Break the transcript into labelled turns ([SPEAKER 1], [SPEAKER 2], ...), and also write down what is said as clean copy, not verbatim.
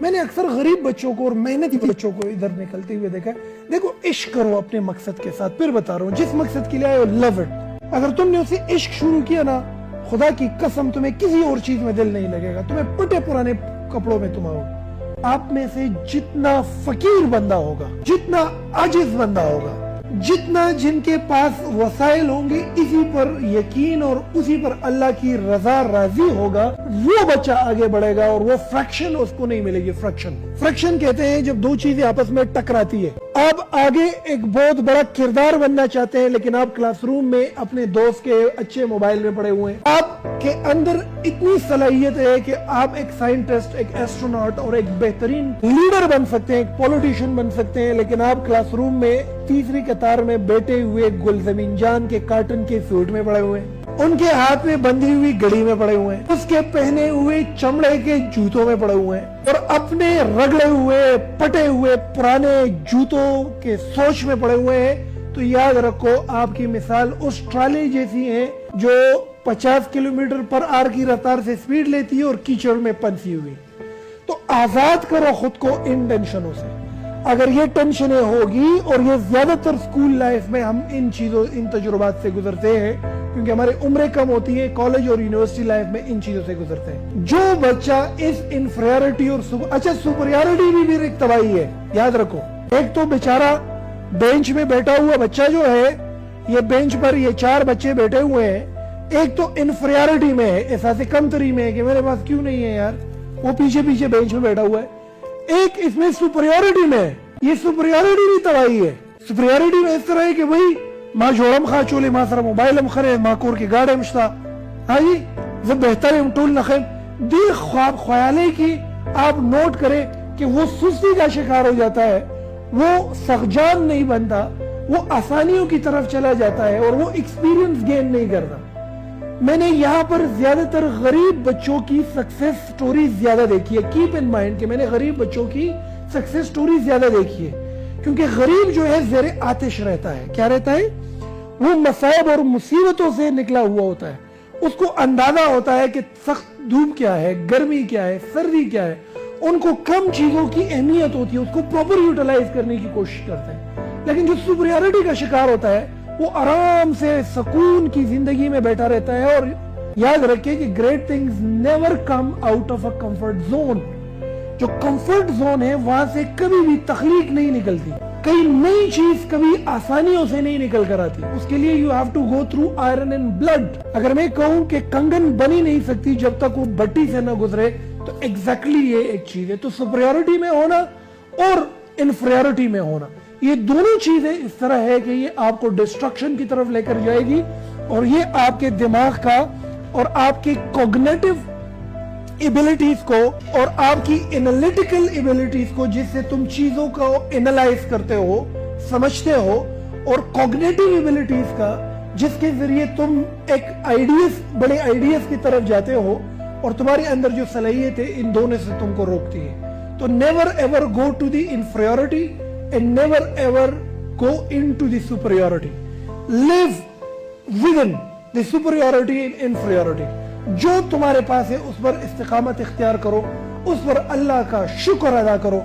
[SPEAKER 1] میں نے اکثر غریب بچوں کو اور محنتی بچوں کو ادھر نکلتے ہوئے دیکھا ہے. دیکھو عشق کرو اپنے مقصد کے ساتھ. پھر بتا رہا ہوں جس مقصد کے لیے آئے ہو لو اٹ. اگر تم نے اسے عشق شروع کیا نا خدا کی قسم تمہیں کسی اور چیز میں دل نہیں لگے گا. تمہیں پٹے پرانے کپڑوں میں تم آؤ. آپ میں سے جتنا فقیر بندہ ہوگا, جتنا عاجز بندہ ہوگا, جتنا جن کے پاس وسائل ہوں گے اسی پر یقین اور اسی پر اللہ کی رضا راضی ہوگا, وہ بچہ آگے بڑھے گا. اور وہ فریکشن اس کو نہیں ملے گی. فریکشن کہتے ہیں جب دو چیزیں آپس میں ٹکراتی ہے. آپ آگے ایک بہت بڑا کردار بننا چاہتے ہیں لیکن آپ کلاس روم میں اپنے دوست کے اچھے موبائل میں پڑے ہوئے ہیں. آپ کے اندر اتنی صلاحیت ہے کہ آپ ایک سائنٹسٹ, ایک ایسٹروناٹ اور ایک بہترین لیڈر بن سکتے ہیں, ایک پولیٹیشین بن سکتے ہیں, لیکن آپ کلاس روم میں تیسری قطار میں بیٹھے ہوئے گلزمین جان کے کارٹن کے سوٹ میں پڑے ہوئے ہیں, ان کے ہاتھ میں بندھی ہوئی گھڑی میں پڑے ہوئے ہیں, اس کے پہنے ہوئے چمڑے کے جوتوں میں پڑے ہوئے ہیں, اور اپنے رگڑے ہوئے پٹے ہوئے پرانے جوتوں کے سوچ میں پڑے ہوئے ہیں. تو یاد رکھو آپ کی مثال اس ٹرالی جیسی ہے جو 50 کلومیٹر پر آر کی رفتار سے سپیڈ لیتی ہے اور کیچڑ میں پنسی ہوئی. تو آزاد کرو خود کو ان ٹینشنوں سے. اگر یہ ٹینشنیں ہوگی, اور یہ زیادہ تر سکول لائف میں ہم ان تجربات سے گزرتے ہیں کیونکہ ہماری عمریں کم ہوتی ہیں, کالج اور یونیورسٹی لائف میں ان چیزوں سے گزرتے ہیں. جو بچہ اس انفیریورٹی اور سپریورٹی بھی ایک تباہی ہے. یاد رکھو, ایک تو بیچارہ بینچ میں بیٹھا ہوا بچہ جو ہے, یہ بینچ پر یہ 4 بچے بیٹھے ہوئے ہیں, ایک تو انفیریورٹی میں ہے, احساس کمتری میں ہے کہ میرے پاس کیوں نہیں ہے یار, وہ پیچھے پیچھے بینچ میں بیٹھا ہوا ہے. ایک اس میں سپریورٹی میں ہے. یہ سپریورٹی بھی تباہی ہے. سپریورٹی میں اس طرح ہے کہ وہی ماں جوڑم خواہ چولے ماں سر موبائل خرے ماں کور کی گاڑے مشتا, ہاں جی زب بہتر ٹول نخیم دی خواب خیالے کی. آپ نوٹ کریں کہ وہ سستی کا شکار ہو جاتا ہے, وہ سخجان نہیں بنتا, وہ آسانیوں کی طرف چلا جاتا ہے اور وہ ایکسپیرینس گین نہیں کرتا. میں نے یہاں پر زیادہ تر غریب بچوں کی سکسیس سٹوری زیادہ دیکھی ہے. کیپ ان مائنڈ کہ میں نے غریب بچوں کی سکسیس سٹوری زیادہ دیکھی ہے کیونکہ غریب جو ہے زیر آتش رہتا ہے. کیا رہتا ہے؟ وہ مصائب اور مصیبتوں سے نکلا ہوا ہوتا ہے. اس کو اندازہ ہوتا ہے کہ سخت دھوپ کیا ہے, گرمی کیا ہے, سردی کیا ہے. ان کو کم چیزوں کی اہمیت ہوتی ہے, اس کو پراپر یوٹیلائز کرنے کی کوشش کرتے ہیں. لیکن جو سپریورٹی کا شکار ہوتا ہے وہ آرام سے سکون کی زندگی میں بیٹھا رہتا ہے. اور یاد رکھیں کہ great things never come out of a comfort zone. جو کمفرٹ زون ہے وہاں سے کبھی بھی تخلیق نہیں نکلتی, کئی نئی چیز کبھی آسانیوں سے نہیں نکل کر آتی. اس کے لیے you have to go through iron and blood. اگر میں کہوں کہ کنگن بنی نہیں سکتی جب تک وہ بٹی سے نہ گزرے, تو ایگزیکٹلی یہ ایک چیز ہے. تو سپریورٹی میں ہونا اور انفیریورٹی میں ہونا, یہ دونوں چیزیں اس طرح ہے کہ یہ آپ کو ڈسٹرکشن کی طرف لے کر جائے گی, اور یہ آپ کے دماغ کا اور آپ کی کوگنیٹو ایبیلٹیز کو اور آپ کی انالیٹیکل ایبیلٹیز کو, جس سے تم چیزوں کو انالائز کرتے ہو, سمجھتے ہو, اور کوگنیٹو ایبیلٹیز کا جس کے ذریعے تم ایک بڑے آئیڈیاز کی طرف جاتے ہو, اور تمہارے اندر جو صلاحیت ہے ان دونوں سے تم کو روکتی ہے. تو never ever go to the inferiority and never ever go into the superiority. Live within the superiority and inferiority. جو تمہارے پاس ہے اس پر استقامت اختیار کرو, اس پر اللہ کا شکر ادا کرو.